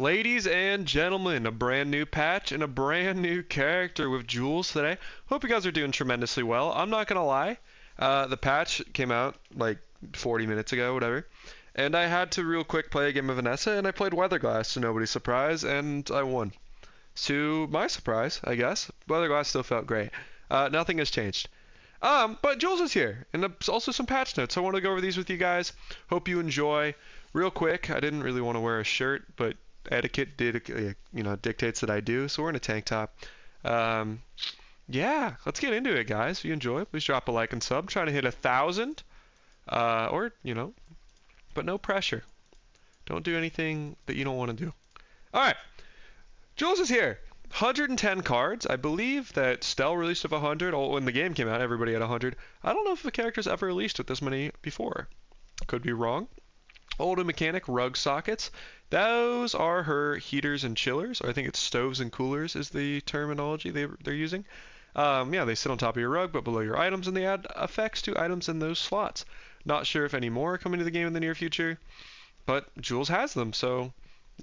Ladies and gentlemen, a brand new patch and a brand new character with Jules today. Hope you guys are doing tremendously well. I'm not gonna lie, the patch came out like 40 minutes ago, whatever, and I had to real quick play a game of Vanessa, and I played Weatherglass to nobody's surprise, and I won. To my surprise, I guess, Weatherglass still felt great. Nothing has changed. But Jules is here, and there's also some patch notes. I want to go over these with you guys. Hope you enjoy. Real quick, I didn't really want to wear a shirt, but etiquette dictates that I do, so we're in a tank top. Um, yeah, let's get into it, guys. If you enjoy, please drop a like and sub. Trying to hit 1,000, but no pressure. Don't do anything that you don't want to do. All right, Jules is here. 110 cards. I believe that Stell released with 100. When the game came out, everybody had 100. I don't know if a character's ever released with this many before. Could be wrong. Old mechanic rug sockets. Those are her heaters and chillers, or I think it's stoves and coolers is the terminology they're using. Yeah, they sit on top of your rug, but below your items, and they add effects to items in those slots. Not sure if any more are coming to the game in the near future, but Jules has them, so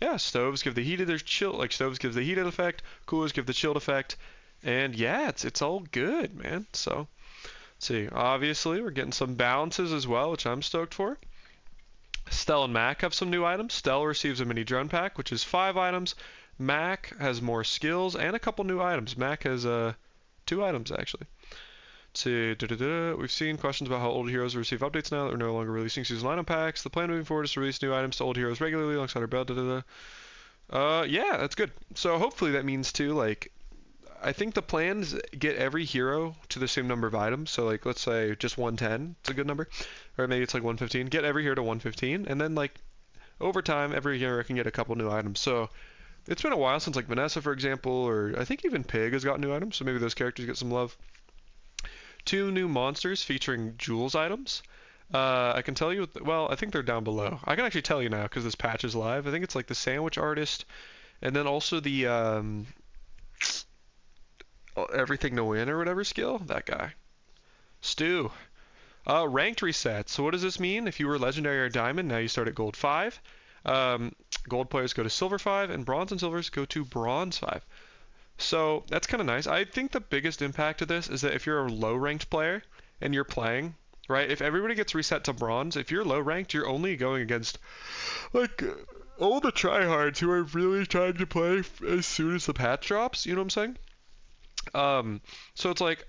yeah, stoves give the heated or chill, like stoves gives the heated effect, coolers give the chilled effect, and yeah, it's all good, man. So let's see. Obviously, we're getting some balances as well, which I'm stoked for. Stell and Mac have some new items. Stell receives a mini drone pack, which is 5 items. Mac has more skills and a couple new items. Mac has 2 items, actually. Let's see. We've seen questions about how old heroes receive updates now that we're no longer releasing season item packs. The plan moving forward is to release new items to old heroes regularly alongside our belt. Yeah, that's good. So hopefully that means, too, like, I think the plan is get every hero to the same number of items. So, like, let's say just 110. It's a good number. Or maybe it's like 115. Get every hero to 115. And then, like, over time, every hero can get a couple new items. So, it's been a while since, like, Vanessa, for example, or I think even Pig has got new items. So maybe those characters get some love. 2 new monsters featuring Jules items. I can tell you, well, I think they're down below. I can actually tell you now because this patch is live. I think it's like the Sandwich Artist. And then also the, everything to win or whatever skill, that guy. Stu. Ranked reset. So what does this mean? If you were legendary or diamond, now you start at gold 5. Gold players go to silver 5, and bronze and silvers go to bronze 5. So that's kind of nice. I think the biggest impact of this is that if you're a low ranked player and you're playing, right? If everybody gets reset to bronze, if you're low ranked, you're only going against like all the tryhards who are really trying to play as soon as the patch drops. You know what I'm saying? So it's like,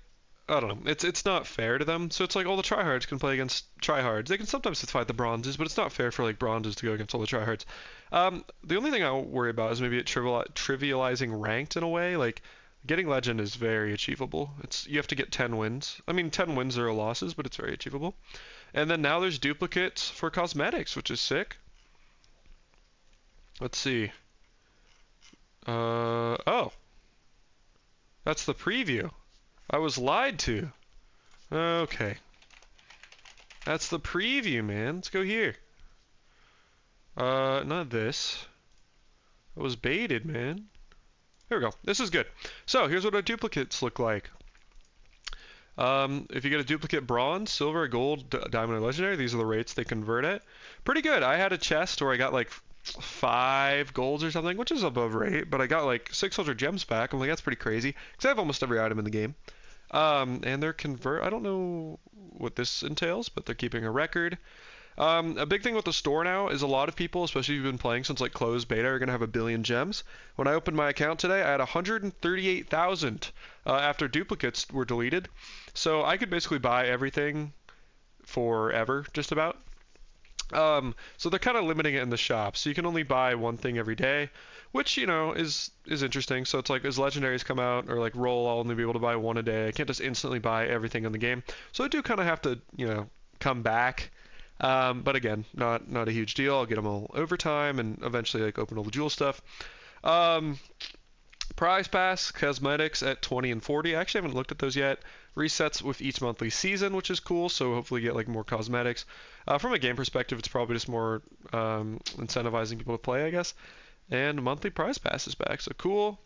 I don't know, it's not fair to them. So it's like all the tryhards can play against tryhards. They can sometimes fight the bronzes, but it's not fair for like bronzes to go against all the tryhards. The only thing I worry about is maybe it trivializing ranked in a way. Like getting legend is very achievable. You have to get 10 wins. I mean, 10 wins, 0 losses, but it's very achievable. And then now there's duplicates for cosmetics, which is sick. Let's see. Oh. That's the preview. I was lied to. Okay. That's the preview, man. Let's go here. Not this. I was baited, man. There we go. This is good. So, here's what our duplicates look like. If you get a duplicate bronze, silver, gold, diamond, or legendary, these are the rates they convert at. Pretty good. I had a chest where I got like 5 golds or something, which is above rate, but I got like 600 gems back. I'm like, that's pretty crazy, because I have almost every item in the game. And they're I don't know what this entails, but they're keeping a record. A big thing with the store now is a lot of people, especially if you've been playing since like closed beta, are going to have 1 billion gems. When I opened my account today, I had 138,000 after duplicates were deleted. So I could basically buy everything forever, just about. So they're kind of limiting it in the shop, so you can only buy one thing every day, which, you know, is interesting. So it's like as legendaries come out, or like roll, I'll only be able to buy one a day. I can't just instantly buy everything in the game. So I do kind of have to, you know, come back. But again, not a huge deal. I'll get them all over time and eventually like open all the jewel stuff. Prize pass, cosmetics at 20 and 40. I actually haven't looked at those yet. Resets with each monthly season, which is cool, so hopefully get like more cosmetics. From a game perspective, it's probably just more incentivizing people to play, I guess. And monthly prize pass is back, so cool.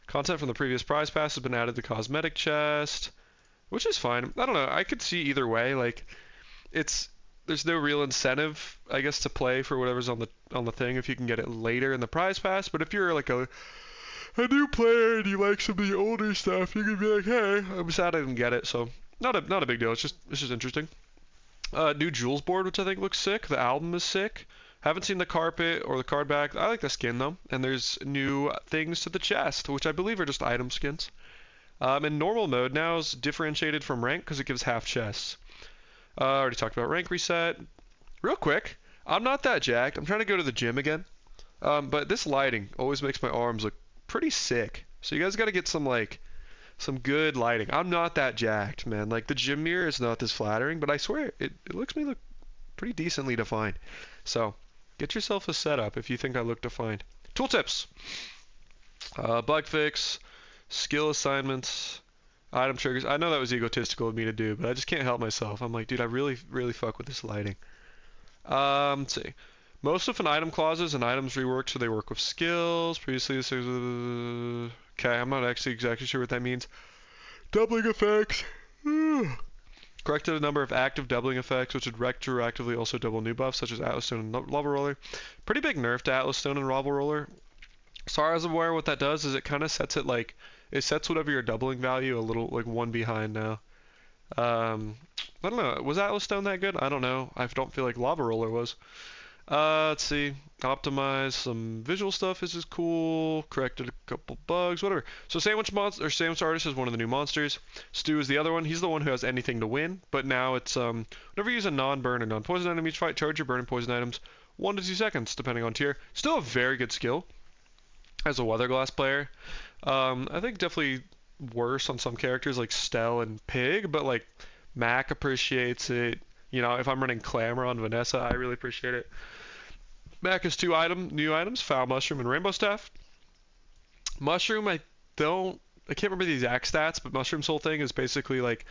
Content from the previous prize pass has been added to cosmetic chest, which is fine. I don't know, I could see either way. Like, it's there's no real incentive, I guess, to play for whatever's on the thing if you can get it later in the prize pass. But if you're like a new player and you like some of the older stuff, you can be like, hey, I'm sad I didn't get it. So not a big deal. It's just interesting. New Jules board, which I think looks sick. The album is sick. Haven't seen the carpet or the card back. I like the skin though. And there's new things to the chest, which I believe are just item skins. In normal mode now is differentiated from rank because it gives half chests. I already talked about rank reset. Real quick, I'm not that jacked. I'm trying to go to the gym again. But this lighting always makes my arms look pretty sick. So you guys got to get some good lighting. I'm not that jacked, man. Like the gym mirror is not this flattering, but I swear it looks me look pretty decently defined. So get yourself a setup if you think I look defined. Tooltips. Bug fix, skill assignments, item triggers. I know that was egotistical of me to do, but I just can't help myself. I'm like, dude, I really, really fuck with this lighting. Let's see. Most of an item clauses and items reworked so they work with skills. Previously, this is, okay, I'm not actually exactly sure what that means. Doubling effects. Corrected a number of active doubling effects, which would retroactively also double new buffs, such as Atlas Stone and Lava Roller. Pretty big nerf to Atlas Stone and Lava Roller. As far as I'm aware, what that does is it kind of sets it like, it sets whatever your doubling value a little, like one behind now. I don't know, was Atlas Stone that good? I don't know. I don't feel like Lava Roller was. Let's see. Optimize some visual stuff. This is cool. Corrected a couple bugs, whatever. So Sandwich Artist is one of the new monsters. Stu is the other one. He's the one who has anything to win. But now it's whenever you use a non-burn or non-poison item each fight, charge your burn and poison items 1 to 2 seconds, depending on tier. Still a very good skill as a Weatherglass player. I think definitely worse on some characters like Stell and Pig, but like Mac appreciates it. You know, if I'm running Clamor on Vanessa, I really appreciate it. Mac has 2 new items, Foul Mushroom and Rainbow Staff. Mushroom, I can't remember the exact stats, but Mushroom's whole thing is basically like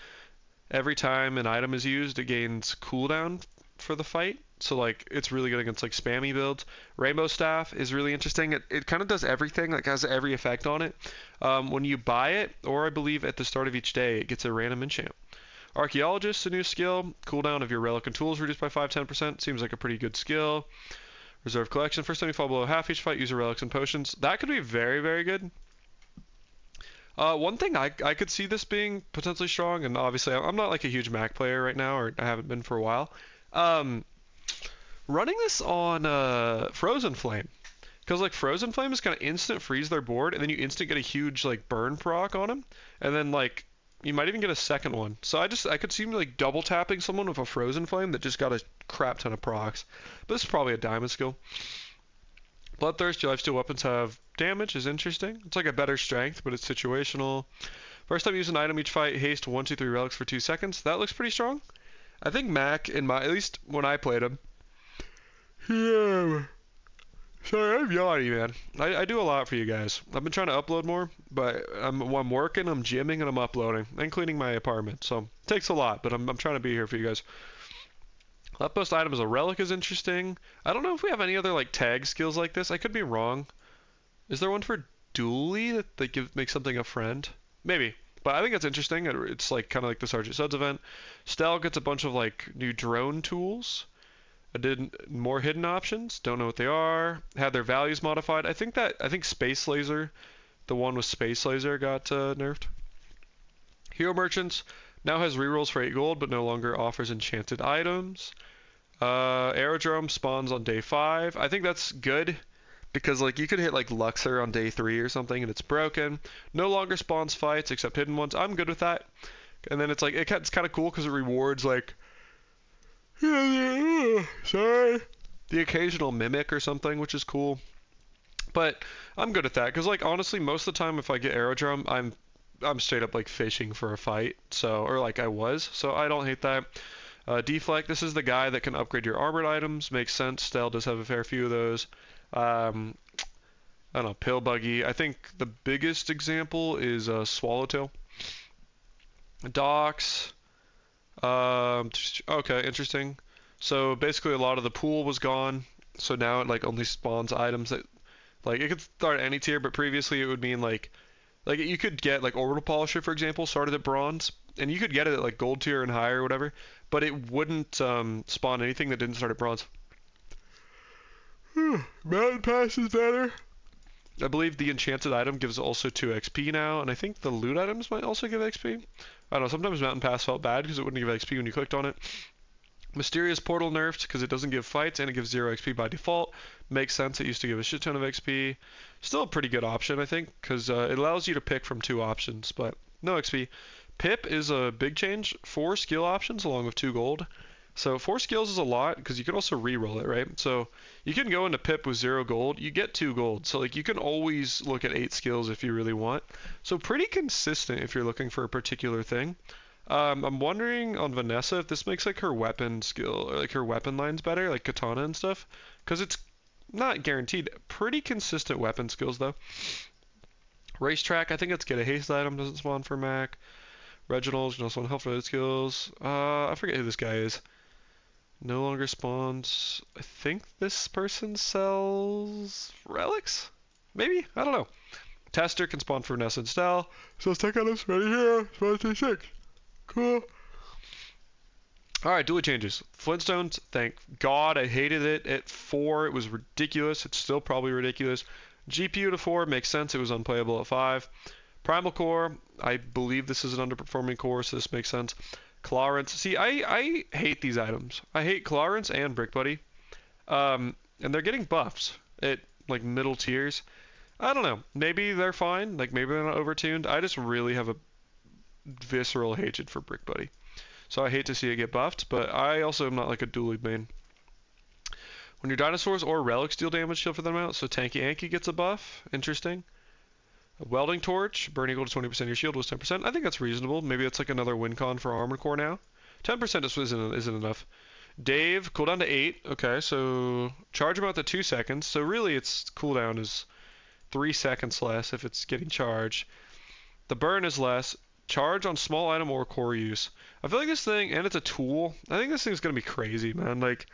every time an item is used, it gains cooldown for the fight. So like it's really good against like spammy builds. Rainbow Staff is really interesting. It kind of does everything, like has every effect on it. When you buy it, or I believe at the start of each day, it gets a random enchant. Archaeologist, a new skill. Cooldown of your relic and tools reduced by 5-10%. Seems like a pretty good skill. Reserve collection. First time you fall below half each fight, use your relics and potions. That could be very, very good. One thing I could see this being potentially strong, and obviously I'm not like a huge Mac player right now, or I haven't been for a while. Running this on Frozen Flame. Because like Frozen Flame is kind of instant freeze their board, and then you instant get a huge like burn proc on them, and then like you might even get a second one. So I could see me like double tapping someone with a Frozen Flame that just got a crap ton of procs. But this is probably a diamond skill. Bloodthirst, your lifesteal weapons have damage, is interesting. It's like a better strength, but it's situational. First time you use an item each fight, haste 1, 2, 3 relics for 2 seconds. That looks pretty strong. I think Mac, at least when I played him. Yeah. Sorry, I'm yawning, man. I do a lot for you guys. I've been trying to upload more, but I'm working, I'm gymming, and I'm uploading, and cleaning my apartment. So it takes a lot, but I'm trying to be here for you guys. Leftmost item as a relic is interesting. I don't know if we have any other like tag skills like this. I could be wrong. Is there one for Dually that makes something a friend? Maybe. But I think it's interesting. It's like kind of like the Sergeant Suds event. Stell gets a bunch of like new drone tools. I did more hidden options. Don't know what they are. Had their values modified. I think Space Laser, the one with Space Laser, got nerfed. Hero Merchants now has rerolls for 8 gold, but no longer offers enchanted items. Aerodrome spawns on day 5. I think that's good because like you could hit like Luxor on day 3 or something and it's broken. No longer spawns fights except hidden ones. I'm good with that. And then it's like it's kind of cool because it rewards like sorry, the occasional mimic or something, which is cool. But I'm good at that because like honestly, most of the time if I get Aerodrome, I'm straight up like fishing for a fight. So or like I was. So I don't hate that. Deflect, this is the guy that can upgrade your armored items. Makes sense. Stell does have a fair few of those. I don't know, Pill Buggy. I think the biggest example is Swallowtail. Docks. Okay, interesting. So basically a lot of the pool was gone. So now it like only spawns items that like it could start any tier, but previously it would mean like you could get like Orbital Polisher, for example, started at bronze, and you could get it at like gold tier and higher or whatever, but it wouldn't spawn anything that didn't start at bronze. Mountain Pass is better. I believe the enchanted item gives also 2 XP now, and I think the loot items might also give XP. I don't know, sometimes Mountain Pass felt bad because it wouldn't give XP when you clicked on it. Mysterious Portal nerfed because it doesn't give fights and it gives 0 XP by default. Makes sense, it used to give a shit ton of XP. Still a pretty good option, I think, because it allows you to pick from 2 options, but no XP. Pip is a big change. 4 skill options along with 2 gold. So 4 skills is a lot because you can also re-roll it, right? So you can go into Pip with 0 gold, you get 2 gold. So like you can always look at 8 skills if you really want. So pretty consistent if you're looking for a particular thing. I'm wondering on Vanessa if this makes like her weapon skill or like her weapon lines better, like katana and stuff, because it's not guaranteed. Pretty consistent weapon skills though. Racetrack, I think it's get a haste item, doesn't spawn for Mac. Reginald's, you know, spawn health related skills. I forget who this guy is. No longer spawns. I think this person sells relics? Maybe? I don't know. Tester can spawn for Vanessa and Stell. So let's take items ready here. Spawn 6. Cool. Alright, dually changes. Flintstones, thank God I hated it at 4. It was ridiculous. It's still probably ridiculous. GPU to 4 makes sense. It was unplayable at 5. Primal Core, I believe this is an underperforming core, so this makes sense. Clarence. See, I hate these items. I hate Clarence and Brick Buddy. And they're getting buffs at like middle tiers. I don't know. Maybe they're fine. Like maybe they're not overtuned. I just really have a visceral hatred for Brick Buddy. So I hate to see it get buffed, but I also am not like a dually main. When your dinosaurs or relics deal damage, shield for them out. So Tanky Anki gets a buff. Interesting. A welding torch, burn equal to 20% of your shield was 10%. I think that's reasonable. Maybe it's like another win con for Armored Core now. 10% just isn't enough. Dave, cooldown to 8. Okay, so charge about the 2 seconds. So really its cooldown is 3 seconds less if it's getting charged. The burn is less. Charge on small item or core use. I feel like this thing, and it's a tool, I think this thing's going to be crazy, man. Like,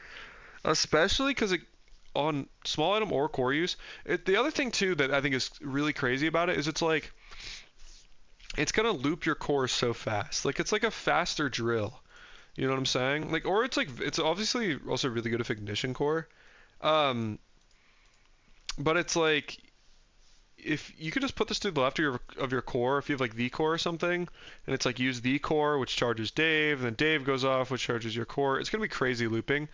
especially because it on small item or core use. The other thing too that I think is really crazy about it is it's like it's gonna loop your cores so fast. Like it's like a faster drill. You know what I'm saying? Like, or it's like it's obviously also really good if ignition core. But it's like if you could just put this to the left of your core, if you have like the core or something, and it's like use the core, which charges Dave, and then Dave goes off, which charges your core. It's gonna be crazy looping.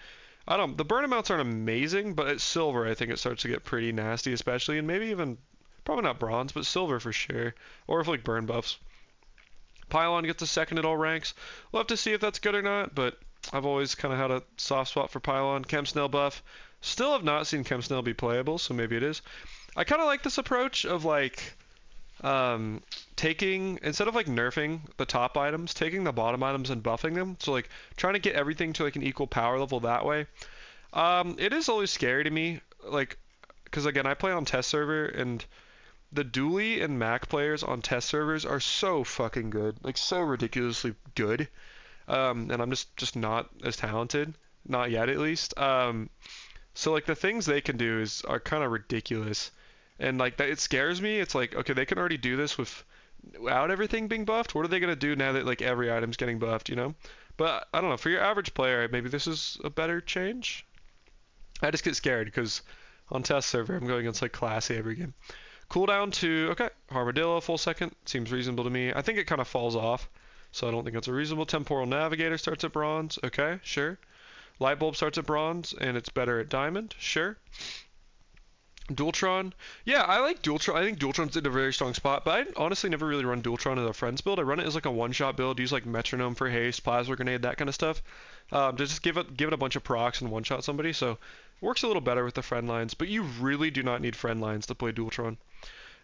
The burn amounts aren't amazing, but at silver I think it starts to get pretty nasty, especially, and maybe even, probably not bronze, but silver for sure, or if like burn buffs. Pylon gets a second at all ranks. We'll have to see if that's good or not, but I've always kind of had a soft spot for Pylon. Chem Snail buff. Still have not seen Chem Snail be playable, so maybe it is. I kind of like this approach of like, taking, instead of like nerfing the top items, taking the bottom items and buffing them. So like trying to get everything to like an equal power level that way. It is always scary to me, like, because again I play on test server and the dually and Mac players on test servers are so fucking good, like so ridiculously good. And I'm just not as talented, not yet at least. So like the things they can do are kind of ridiculous. And like that, it scares me. It's like, okay, they can already do this without everything being buffed. What are they gonna do now that like every item's getting buffed, you know? But I don't know. For your average player, maybe this is a better change. I just get scared because on test server, I'm going against like classy every game. Cooldown to okay, Armadillo full second seems reasonable to me. I think it kind of falls off, so I don't think that's a reasonable. Temporal Navigator starts at bronze. Okay, sure. Light Bulb starts at bronze and it's better at diamond. Sure. Dualtron, yeah, I like Dualtron. I think Dualtron's in a very strong spot, but I honestly never really run Dualtron as a friends build. I run it as like a one-shot build, use like Metronome for haste, Plasma Grenade, that kind of stuff. To just give it a bunch of procs and one-shot somebody, so it works a little better with the friend lines, but you really do not need friend lines to play Dualtron.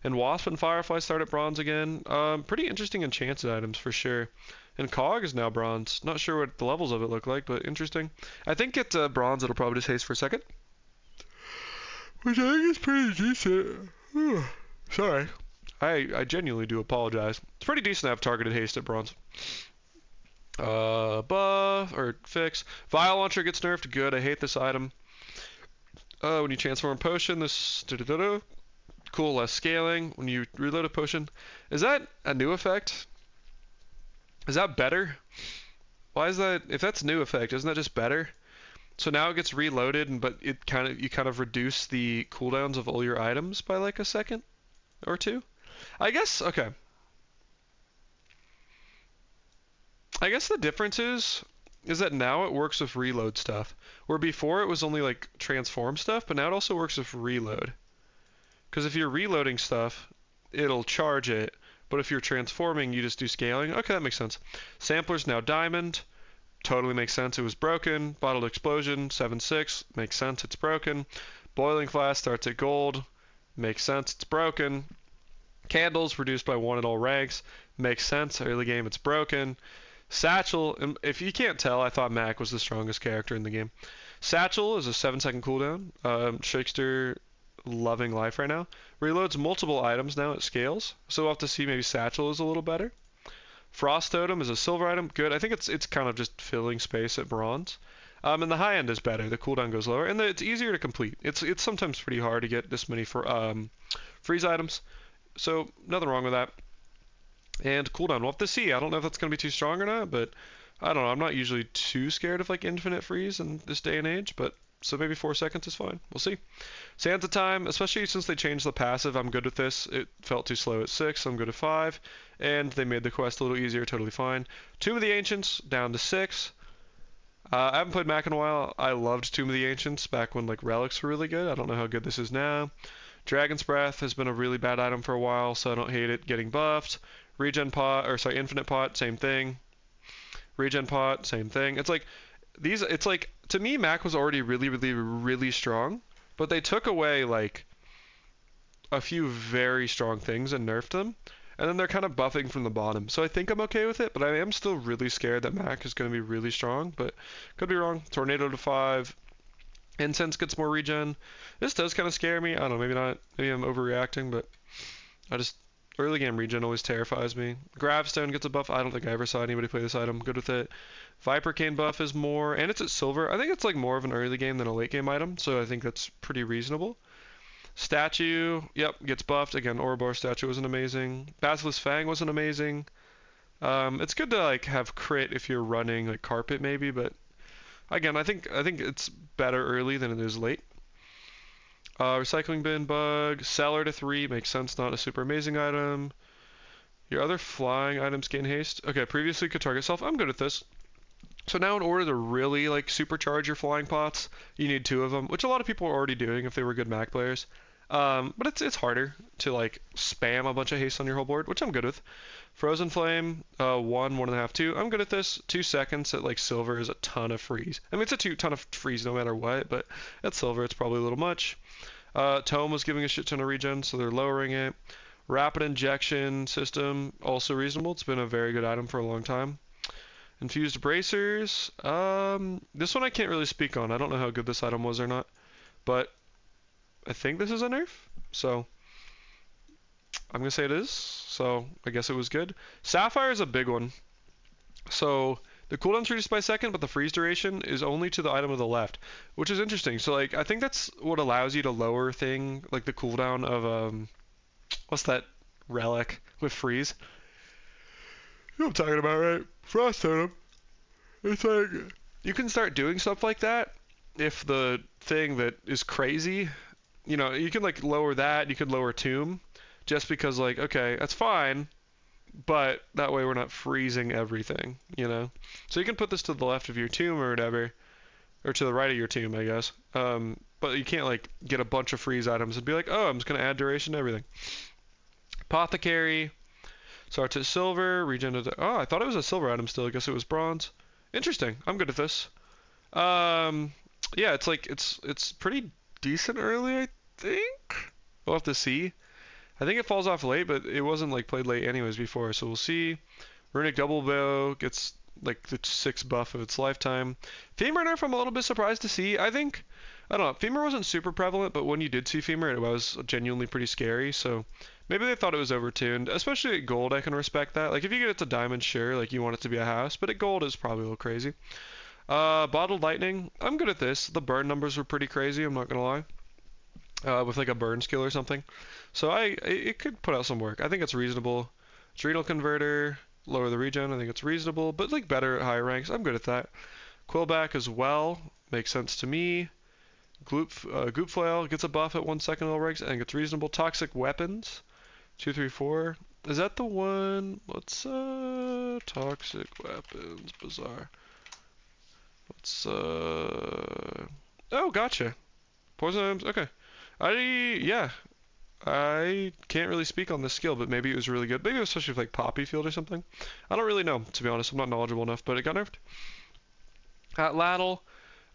And Wasp and Firefly start at bronze again. Pretty interesting enchanted items for sure. And Cog is now bronze. Not sure what the levels of it look like, but interesting. I think at bronze it'll probably just haste for a second. Which I think is pretty decent. Sorry. I genuinely do apologize. It's pretty decent to have targeted haste at bronze. Buff, or fix. Vial Launcher gets nerfed. Good, I hate this item. When you transform potion, this... Cool, less scaling. When you reload a potion. Is that a new effect? Is that better? Why is that? If that's new effect, isn't that just better? So now it gets reloaded, but you kind of reduce the cooldowns of all your items by like a second or two. I guess okay. I guess the difference is that now it works with reload stuff, where before it was only like transform stuff, but now it also works with reload. Because if you're reloading stuff, it'll charge it, but if you're transforming, you just do scaling. Okay, that makes sense. Sampler's now diamond. Totally makes sense. It was broken. Bottled explosion, 7-6. Makes sense. It's broken. Boiling flask starts at gold. Makes sense. It's broken. Candles reduced by 1 at all ranks. Makes sense. Early game, it's broken. Satchel, if you can't tell, I thought Mac was the strongest character in the game. Satchel is a 7-second cooldown. Shakester loving life right now. Reloads multiple items now at scales, so we'll have to see maybe Satchel is a little better. Frost Totem is a silver item. Good. I think it's kind of just filling space at bronze. And the high end is better. The cooldown goes lower, and it's easier to complete. It's sometimes pretty hard to get this many for freeze items, so nothing wrong with that. And cooldown, we'll have to see. I don't know if that's going to be too strong or not, but I don't know. I'm not usually too scared of like infinite freeze in this day and age, but so maybe 4 seconds is fine. We'll see. Santa time, especially since they changed the passive, I'm good with this. It felt too slow at 6, so I'm good at 5. And they made the quest a little easier, totally fine. Tomb of the Ancients, down to 6. I haven't played Mac in a while. I loved Tomb of the Ancients back when like relics were really good. I don't know how good this is now. Dragon's Breath has been a really bad item for a while, so I don't hate it getting buffed. Regen pot, or sorry, Infinite pot, same thing. Regen pot, same thing. It's like these. It's like to me, Mac was already really, really, really strong, but they took away like a few very strong things and nerfed them, and then they're kind of buffing from the bottom. So I think I'm okay with it, but I am still really scared that Mac is going to be really strong, but could be wrong. Tornado to 5. Incense gets more regen. This does kind of scare me. I don't know, maybe not. Maybe I'm overreacting, but I just early game regen always terrifies me. Gravestone gets a buff. I don't think I ever saw anybody play this item. Good with it. Viper Cane buff is more, and it's at silver. I think it's like more of an early game than a late game item, so I think that's pretty reasonable. Statue, yep, gets buffed. Again, Ouroboros statue wasn't amazing. Basilisk Fang wasn't amazing. It's good to like have crit if you're running like carpet maybe, but again, I think it's better early than it is late. Recycling bin bug, cellar to 3 makes sense, not a super amazing item. Your other flying items gain haste. Okay, previously could target self. I'm good at this. So now in order to really like supercharge your flying pots, you need 2 of them, which a lot of people are already doing if they were good Mac players. But it's harder to like spam a bunch of haste on your whole board, which I'm good with. Frozen Flame, 1, 1.5, 2. I'm good at this. 2 seconds at like silver is a ton of freeze. I mean, it's a ton of freeze no matter what, but at silver it's probably a little much. Tome was giving a shit ton of regen, so they're lowering it. Rapid injection system, also reasonable. It's been a very good item for a long time. Infused bracers. This one I can't really speak on. I don't know how good this item was or not, but I think this is a nerf, so I'm gonna say it is. So I guess it was good. Sapphire is a big one. So the cooldown's reduced by second, but the freeze duration is only to the item of the left, which is interesting. So like I think that's what allows you to lower thing like the cooldown of what's that relic with freeze? You know what I'm talking about, right? Frost Totem. It's like you can start doing stuff like that if the thing that is crazy, you know, you can like lower that. You could lower Tomb, just because like okay, that's fine. But that way we're not freezing everything, you know? So you can put this to the left of your tomb or whatever, or to the right of your tomb, I guess. But you can't like get a bunch of freeze items and be like, oh, I'm just going to add duration to everything. Apothecary starts at silver, regen to... Oh, I thought it was a silver item still. I guess it was bronze. Interesting. I'm good at this. Yeah, it's like, it's pretty decent early, I think? We'll have to see. I think it falls off late, but it wasn't like played late anyways before, so we'll see. Runic Double Bow gets like the 6 buff of its lifetime. Femur nerf, I'm a little bit surprised to see. I don't know, Femur wasn't super prevalent, but when you did see Femur, it was genuinely pretty scary, so maybe they thought it was overtuned. Especially at gold, I can respect that. Like if you get it to diamond, sure, like you want it to be a house, but at gold it's probably a little crazy. Bottled Lightning, I'm good at this. The burn numbers were pretty crazy, I'm not gonna lie. With like a burn skill or something. So it could put out some work. I think it's reasonable. Adrenal Converter, lower the regen. I think it's reasonable, but like better at higher ranks. I'm good at that. Quillback as well. Makes sense to me. Goop Flail gets a buff at 1 second all ranks. I think it's reasonable. Toxic Weapons. 2, 3, 4. Is that the one? Let's, Toxic Weapons. Bazaar. Let's, oh, gotcha. Poison items. Okay. Yeah. I can't really speak on this skill, but maybe it was really good. Maybe it was especially with like Poppy Field or something. I don't really know, to be honest. I'm not knowledgeable enough, but it got nerfed. At Lattle,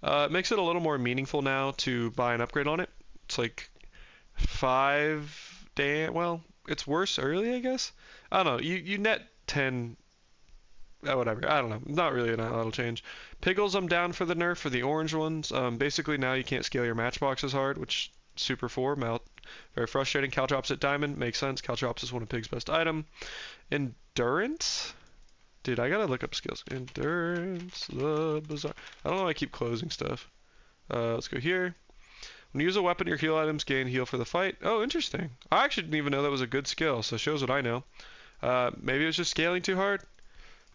it makes it a little more meaningful now to buy an upgrade on it. It's like 5 damn. Well, it's worse early, I guess. I don't know. You net 10. Whatever. I don't know. Not really a that'll change. Piggles, I'm down for the nerf for the orange ones. Basically now you can't scale your matchbox as hard, which super 4. Very frustrating. Caltrops at Diamond. Makes sense. Caltrops is one of Pig's best item. Endurance? Dude, I gotta look up skills. Endurance, the Bazaar. I don't know why I keep closing stuff. Let's go here. When you use a weapon, your heal items gain heal for the fight. Oh, interesting. I actually didn't even know that was a good skill, so it shows what I know. Maybe it was just scaling too hard.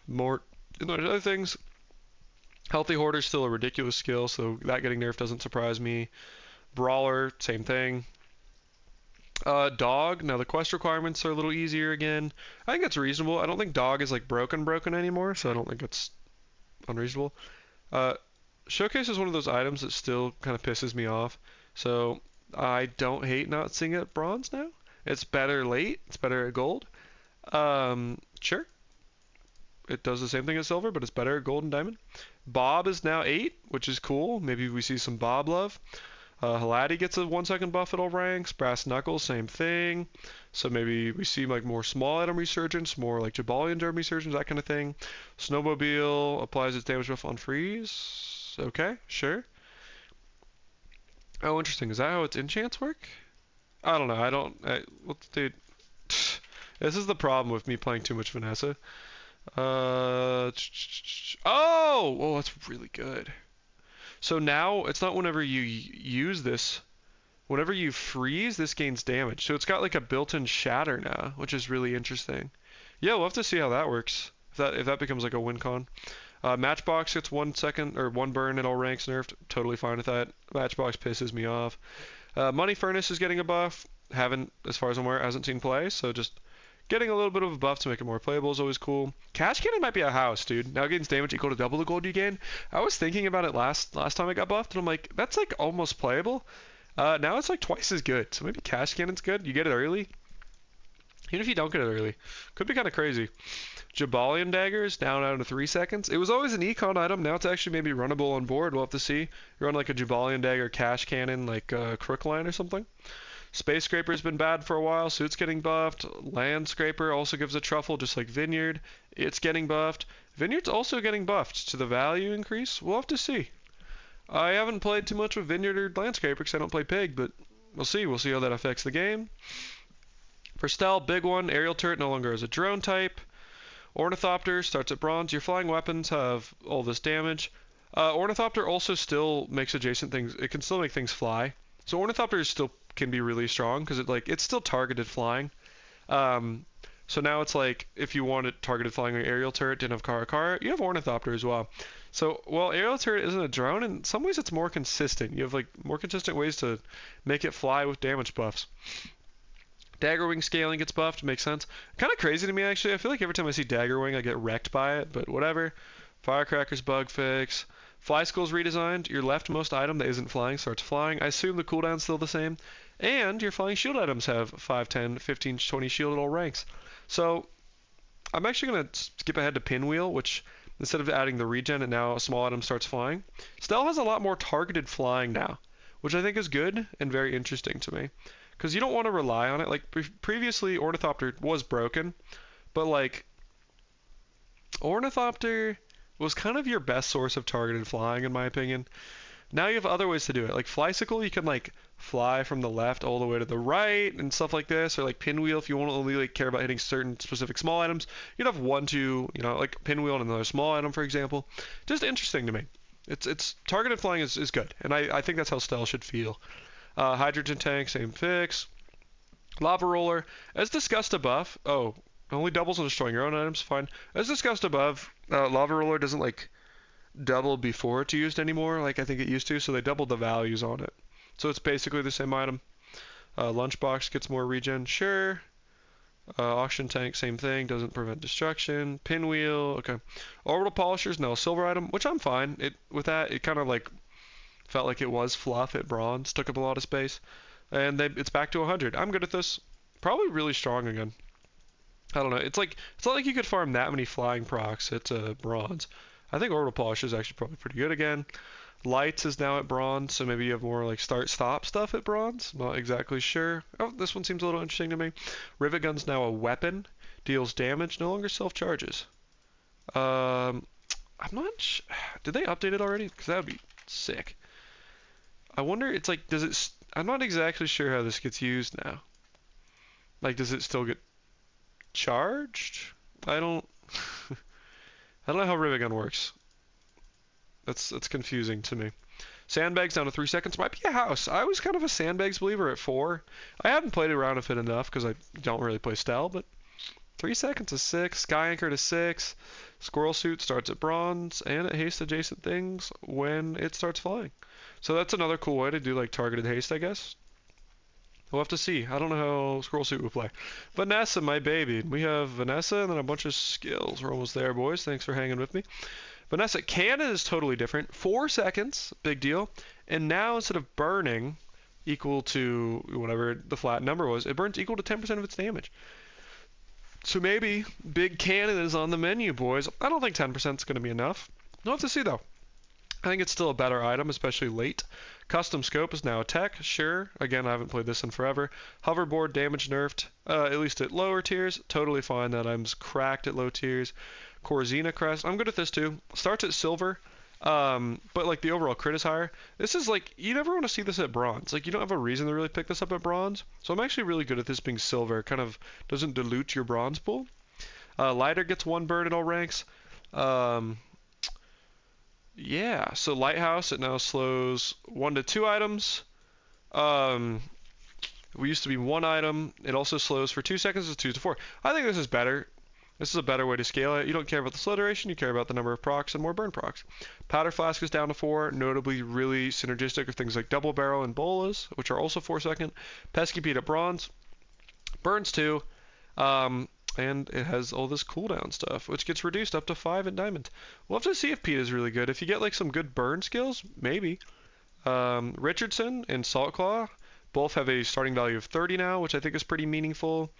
More other things. Healthy Hoarder's still a ridiculous skill, so that getting nerfed doesn't surprise me. Brawler, same thing. Dog, now the quest requirements are a little easier again. I think that's reasonable. I don't think dog is like broken anymore, so I don't think it's unreasonable. Showcase is one of those items that still kind of pisses me off, so I don't hate not seeing it at bronze now. It's better late, it's better at gold. Sure. It does the same thing as silver, but it's better at gold and diamond. Bob is now 8, which is cool. Maybe we see some Bob love. Halati gets a 1 second buff at all ranks. Brass Knuckles, same thing. So maybe we see like more small item resurgence, more like Jabalian Derm resurgence, that kind of thing. Snowmobile applies its damage buff on freeze. Okay, sure. Oh, interesting. Is that how its enchants work? I don't know. Dude. This is the problem with me playing too much Vanessa. Oh, that's really good. So now it's not whenever you use this, whenever you freeze, this gains damage. So it's got like a built-in shatter now, which is really interesting. Yeah, we'll have to see how that works. If that becomes like a win con. Matchbox gets 1 second or 1 burn at all ranks nerfed. Totally fine with that. Matchbox pisses me off. Money Furnace is getting a buff. Haven't, as far as I'm aware, hasn't seen play, so just getting a little bit of a buff to make it more playable is always cool. Cash Cannon might be a house, dude. Now it gains damage equal to double the gold you gain. I was thinking about it last time it got buffed, and I'm like, that's like almost playable. Now it's like twice as good. So maybe Cash Cannon's good. You get it early. Even if you don't get it early. Could be kind of crazy. Jabalian Dagger is down to 3 seconds. It was always an econ item. Now it's actually maybe runnable on board. We'll have to see. You run like a Jabalian Dagger, Cash Cannon, like Crookline or something. Space Scraper's been bad for a while, so it's getting buffed. Land Scraper also gives a truffle, just like Vineyard. It's getting buffed. Vineyard's also getting buffed to the value increase. We'll have to see. I haven't played too much with Vineyard or Land Scraper because I don't play Pig, but we'll see. We'll see how that affects the game. For Stell, big one. Aerial Turret no longer has a drone type. Ornithopter starts at bronze. Your flying weapons have all this damage. Ornithopter also still makes adjacent things. It can still make things fly. So Ornithopter is still can be really strong because it's still targeted flying. So now it's like if you wanted targeted flying or aerial turret, didn't have Kara, you have Ornithopter as well. So while aerial turret isn't a drone, in some ways it's more consistent. You have like more consistent ways to make it fly with damage buffs. Dagger Wing scaling gets buffed, makes sense. Kind of crazy to me actually. I feel like every time I see Dagger Wing I get wrecked by it, but whatever. Firecracker's bug fix. Fly Skull's redesigned. Your leftmost item that isn't flying starts flying. I assume the cooldown's still the same. And your flying shield items have 5, 10, 15, 20 shield at all ranks. So I'm actually going to skip ahead to Pinwheel, which instead of adding the regen and now a small item starts flying. Stell has a lot more targeted flying now, which I think is good and very interesting to me. Because you don't want to rely on it. Like previously Ornithopter was broken, but like Ornithopter was kind of your best source of targeted flying in my opinion. Now you have other ways to do it. Like Flysicle, you can like fly from the left all the way to the right and stuff like this, or like Pinwheel if you want to only like care about hitting certain specific small items. You'd have 1, 2, like Pinwheel and another small item, for example. Just interesting to me. It's targeted flying is good, and I think that's how Stell should feel. Hydrogen Tank, same fix. Lava Roller, as discussed above. Oh, Only doubles on destroying your own items, fine. As discussed above, Lava Roller doesn't like double before it's used anymore, like I think it used to, so they doubled the values on it. So it's basically the same item. Lunchbox gets more regen, sure. Auction tank, same thing, doesn't prevent destruction. Pinwheel, okay. Orbital polishers, no, silver item, which I'm fine. With that, it kind of like felt like it was fluff at bronze, took up a lot of space, and it's back to 100. I'm good at this. Probably really strong again. I don't know. It's not like you could farm that many flying procs at bronze. I think orbital polish is actually probably pretty good again. Lights is now at bronze, so maybe you have more like start-stop stuff at bronze. Not exactly sure. Oh, this one seems a little interesting to me. Rivet gun's now a weapon, deals damage, no longer self-charges. I'm not. Did they update it already? Because that would be sick. I wonder. It's like, does it? I'm not exactly sure how this gets used now. Like, does it still get charged? I don't. I don't know how rivet gun works. That's confusing to me. Sandbags down to 3 seconds might be a house. I was kind of a sandbags believer at 4. I haven't played around with it enough because I don't really play Stell, but 3 seconds is 6. Sky Anchor to 6. Squirrel Suit starts at bronze, and it hastes adjacent things when it starts flying. So that's another cool way to do like targeted haste, I guess. We'll have to see. I don't know how Squirrel Suit will play. Vanessa, my baby. We have Vanessa and then a bunch of skills. We're almost there, boys. Thanks for hanging with me. Vanessa, cannon is totally different. 4 seconds, big deal. And now instead of burning equal to whatever the flat number was, it burns equal to 10% of its damage. So maybe big cannon is on the menu, boys. I don't think 10% is going to be enough. We'll have to see, though. I think it's still a better item, especially late. Custom scope is now a tech, sure. Again, I haven't played this in forever. Hoverboard damage nerfed, at least at lower tiers. Totally fine. That item's cracked at low tiers. Corzina crest, I'm good at this too. Starts at silver, but like the overall crit is higher. This is like, you never want to see this at bronze. Like you don't have a reason to really pick this up at bronze. So I'm actually really good at this being silver. It kind of doesn't dilute your bronze pool. Lighter gets 1 burn at all ranks. Yeah, so Lighthouse, it now slows 1 to 2 items. We used to be 1 item. It also slows for 2 seconds, it's 2 to 4. I think this is better. This is a better way to scale it. You don't care about the slow duration, you care about the number of procs and more burn procs. Powder Flask is down to 4, notably really synergistic with things like Double Barrel and Bolas, which are also 4 second. Pesky Pete at bronze, burns 2. And it has all this cooldown stuff, which gets reduced up to 5 in Diamond. We'll have to see if Pete is really good. If you get like some good burn skills, maybe. Richardson and Saltclaw both have a starting value of 30 now, which I think is pretty meaningful.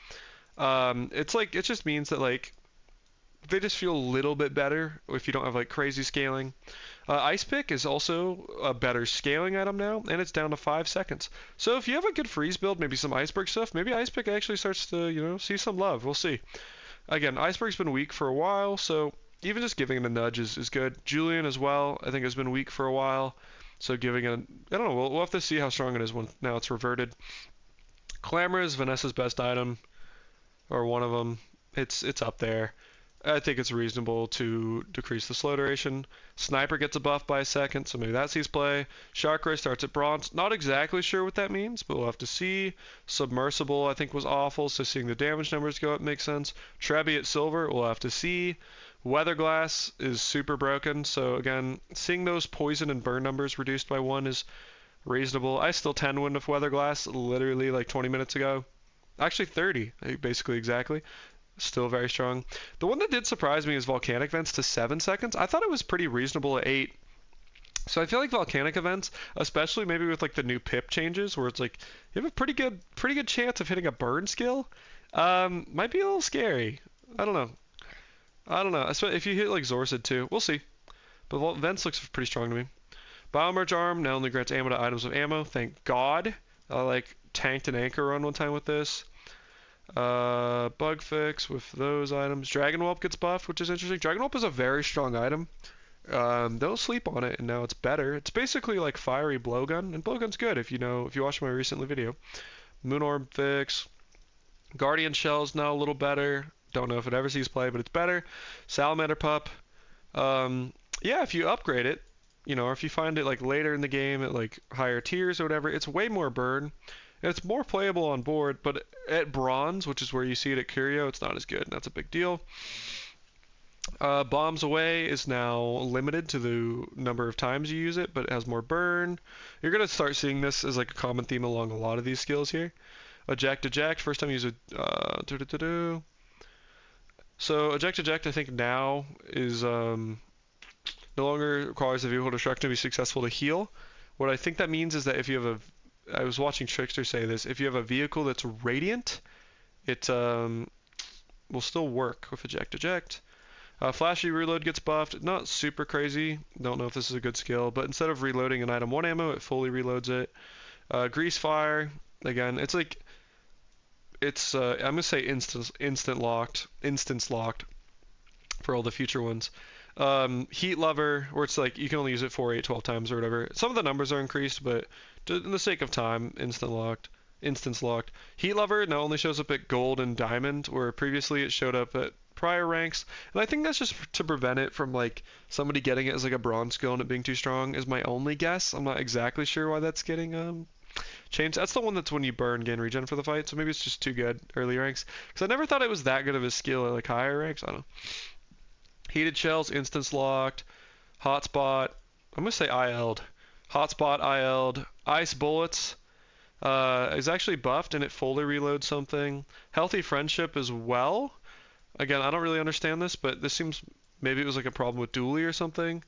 It just means that like they just feel a little bit better if you don't have like crazy scaling. Ice Pick is also a better scaling item now, and it's down to 5 seconds. So if you have a good freeze build, maybe some Iceberg stuff, maybe Ice Pick actually starts to, see some love. We'll see. Again, Iceberg's been weak for a while, so even just giving it a nudge is good. Julian as well, I think has been weak for a while, so giving it, I don't know, we'll have to see how strong it is when now it's reverted. Clamor is Vanessa's best item, or one of them. It's up there. I think it's reasonable to decrease the slow duration. Sniper gets a buff by a second, so maybe that sees play. Shark Ray starts at bronze. Not exactly sure what that means, but we'll have to see. Submersible, I think, was awful, so seeing the damage numbers go up makes sense. Trebby at silver, we'll have to see. Weatherglass is super broken, so again, seeing those poison and burn numbers reduced by 1 is reasonable. I still 10 win with Weatherglass literally like 20 minutes ago. Actually 30, basically exactly. Still very strong. The one that did surprise me is Volcanic Vents to 7 seconds. I thought it was pretty reasonable at 8. So I feel like Volcanic Events, especially maybe with like the new pip changes, where it's like you have a pretty good chance of hitting a burn skill, might be a little scary. I don't know. Especially if you hit like Zorcid too. We'll see. But Vents looks pretty strong to me. Biomerge Arm now only grants ammo to items of ammo. Thank God. I like tanked an anchor run one time with this. Bug fix with those items. Dragon Whelp gets buffed, which is interesting. Dragon Whelp is a very strong item. Don't sleep on it, and now it's better. It's basically like fiery blowgun, and blowgun's good if you watched my recent video. Moon Orb fix. Guardian Shell's now a little better. Don't know if it ever sees play, but it's better. Salamander Pup. Yeah, if you upgrade it, or if you find it like later in the game at like higher tiers or whatever, it's way more burn. And it's more playable on board, but at bronze, which is where you see it at Curio, it's not as good, and that's a big deal. Bombs Away is now limited to the number of times you use it, but it has more burn. You're going to start seeing this as like a common theme along a lot of these skills here. Eject, first time you use it. So eject, I think now is no longer requires the vehicle destruction to be successful to heal. What I think that means is that if you have I was watching Trickster say this, if you have a vehicle that's radiant, it will still work with eject. Flashy reload gets buffed. Not super crazy. Don't know if this is a good skill, but instead of reloading an item 1 ammo, it fully reloads it. Grease Fire, again, it's like, I'm gonna say instance locked for all the future ones. Heat Lover, where it's like you can only use it 4, 8, 12 times or whatever. Some of the numbers are increased, but in the sake of time, instance locked. Heat Lover now only shows up at gold and diamond, where previously it showed up at prior ranks, and I think that's just to prevent it from like somebody getting it as like a bronze skill and it being too strong is my only guess. I'm not exactly sure why that's getting changed. That's the one that's when you burn gain regen for the fight, so maybe it's just too good early ranks, because I never thought it was that good of a skill at like higher ranks. I don't know. Heated Shells, instance locked. Hotspot, I'm gonna say IL'd. Hotspot IL'd. Ice Bullets is actually buffed and it fully reloads something. Healthy Friendship as well. Again, I don't really understand this, but this seems, maybe it was like a problem with Dually or something.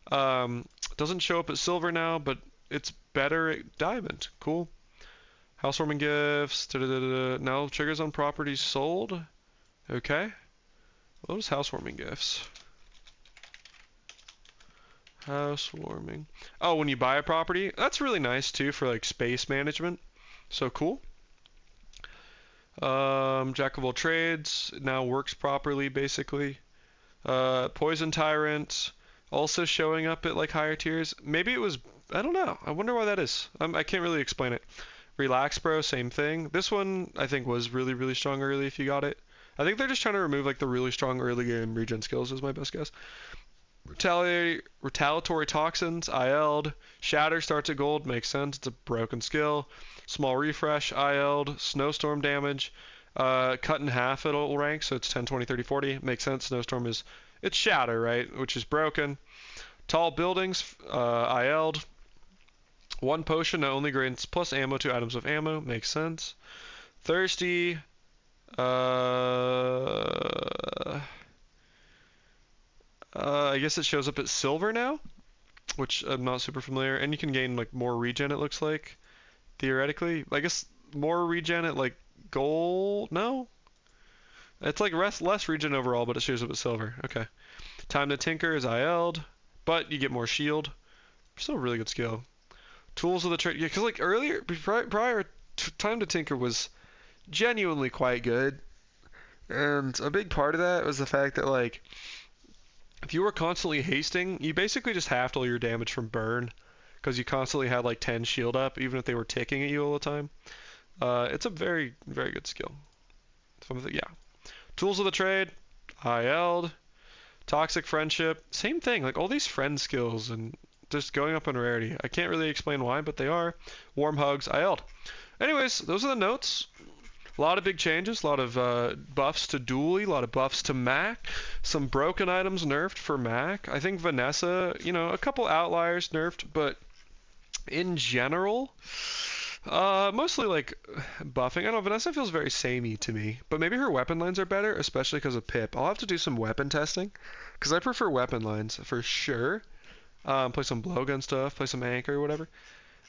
Doesn't show up at silver now, but it's better at diamond. Cool. Housewarming gifts. Now triggers on properties sold. Okay. What was housewarming gifts? Housewarming. Oh, when you buy a property, that's really nice too for like space management. So cool. Jack of all trades now works properly, basically. Poison Tyrant also showing up at like higher tiers. Maybe it was, I don't know. I wonder why that is. I can't really explain it. Relax Bro, same thing. This one I think was really, really strong early if you got it. I think they're just trying to remove like the really strong early game regen skills is my best guess. Retaliatory Toxins, IL'd. Shatter starts at gold, makes sense. It's a broken skill. Small Refresh, IL'd. Snowstorm damage. Cut in half at all ranks, so it's 10, 20, 30, 40. Makes sense. Snowstorm is, it's Shatter, right? Which is broken. Tall Buildings, IL'd. One potion that only grants plus ammo to items with ammo. Makes sense. Thirsty. I guess it shows up at silver now, which I'm not super familiar. And you can gain like more regen, it looks like, theoretically. I guess more regen at like gold? No? It's like less regen overall, but it shows up at silver. Okay. Time to Tinker is IL'd, but you get more shield. Still a really good skill. Tools of the trade. Yeah, because like earlier, prior, Time to Tinker was genuinely quite good. And a big part of that was the fact that like if you were constantly hasting, you basically just halved all your damage from burn because you constantly had like 10 shield up, even if they were ticking at you all the time. It's a very, very good skill. Yeah. Tools of the Trade, IL'd. Toxic Friendship, same thing. Like all these friend skills and just going up in rarity. I can't really explain why, but they are. Warm Hugs, IL'd. Anyways, those are the notes. A lot of big changes, a lot of buffs to Dually, a lot of buffs to Mac, some broken items nerfed for Mac. I think Vanessa, a couple outliers nerfed, but in general, mostly like buffing. I don't know, Vanessa feels very samey to me, but maybe her weapon lines are better, especially because of Pip. I'll have to do some weapon testing, because I prefer weapon lines for sure. Play some blowgun stuff, play some anchor or whatever.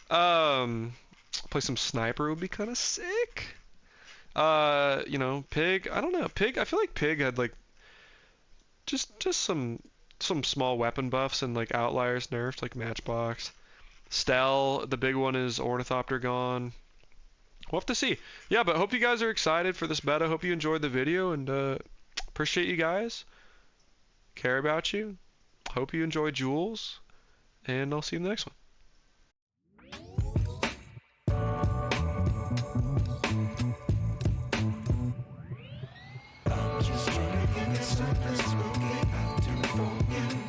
Play some sniper would be kind of sick. Pig, I don't know. Pig, I feel like Pig had like just some small weapon buffs and like outliers nerfed, like Matchbox. Stell, the big one is Ornithopter gone. We'll have to see. Yeah, but hope you guys are excited for this beta. Hope you enjoyed the video and appreciate you guys. Care about you. Hope you enjoy Jules, and I'll see you in the next one. Just trying to get this stuff that's spoken. I'll do it for you.